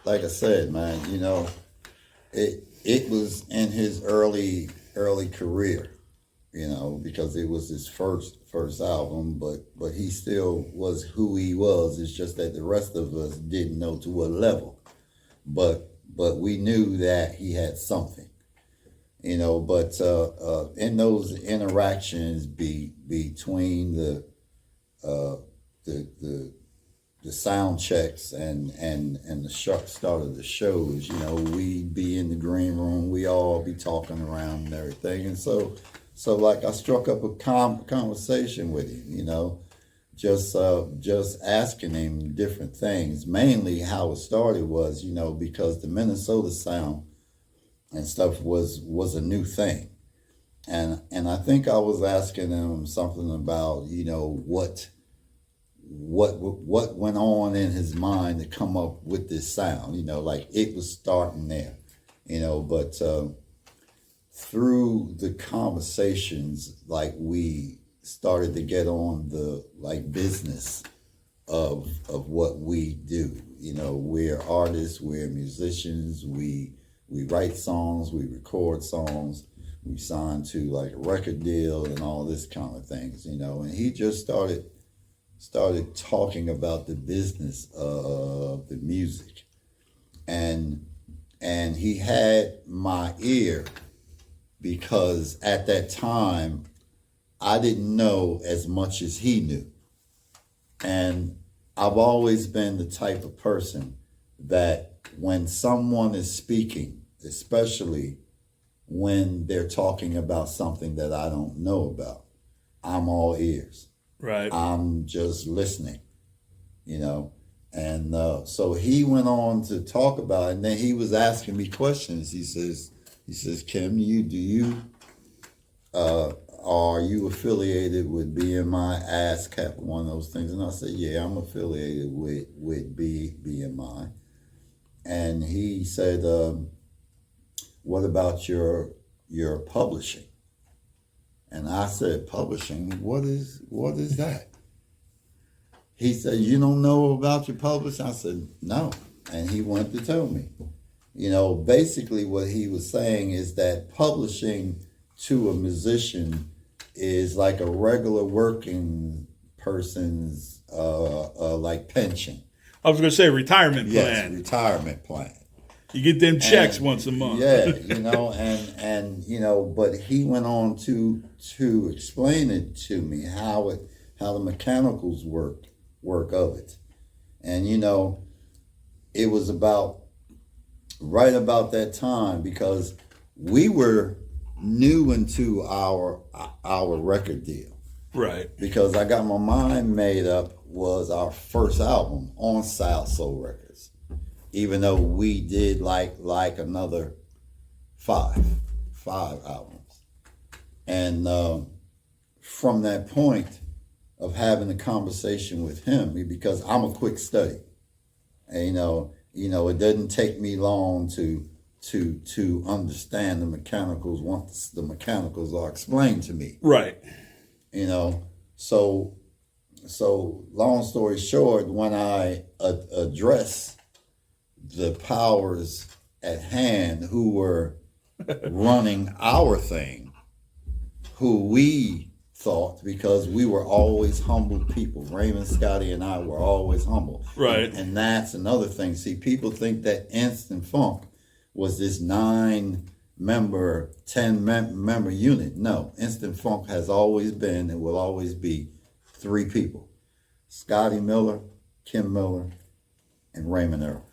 like I said, man, it was in his early career, because it was his first album, but he still was who he was. It's just that the rest of us didn't know to what level, but we knew that he had something, But in those interactions between the sound checks and the start of the shows, we'd be in the green room, we all be talking around and everything, and so like I struck up a conversation with him, just asking him different things. Mainly how it started was, because the Minnesota sound and stuff was a new thing, and I think I was asking him something about, what went on in his mind to come up with this sound, like it was starting there, but through the conversations, like we started to get on the business of what we do. We're artists, we're musicians, we write songs, we record songs, we sign to a record deal and all this kind of things, and he just started talking about the business of the music, and he had my ear, because at that time I didn't know as much as he knew, and I've always been the type of person that when someone is speaking, especially when they're talking about something that I don't know about, I'm all ears. Right. I'm just listening, and so he went on to talk about it, and then he was asking me questions. He says, Kim, are you affiliated with BMI, ASCAP, one of those things? And I said, yeah, I'm affiliated with BMI. And he said, what about your publishing? And I said, publishing? What is that? He said, you don't know about your publishing? I said, no. And he went to tell me. Basically what he was saying is that publishing to a musician is like a regular working person's pension. I was going to say retirement plan. Yes, retirement plan. You get them checks once a month. Yeah, but he went on to explain it to me, how the mechanicals work of it. And it was right about that time, because we were new into our record deal. Right. Because I Got My Mind Made Up was our first album on South Soul Records, even though we did like another five albums. And from that point of having a conversation with him, because I'm a quick study, and it doesn't take me long to understand the mechanicals once the mechanicals are explained to me. Right. So long story short, when I address the powers at hand who were running our thing, who we thought, because we were always humble people. Raymond, Scotty, and I were always humble. Right. And that's another thing. See, people think that Instant Funk was this 9-member, 10-member unit. No, Instant Funk has always been and will always be 3 people: Scotty Miller, Kim Miller, and Raymond Earl.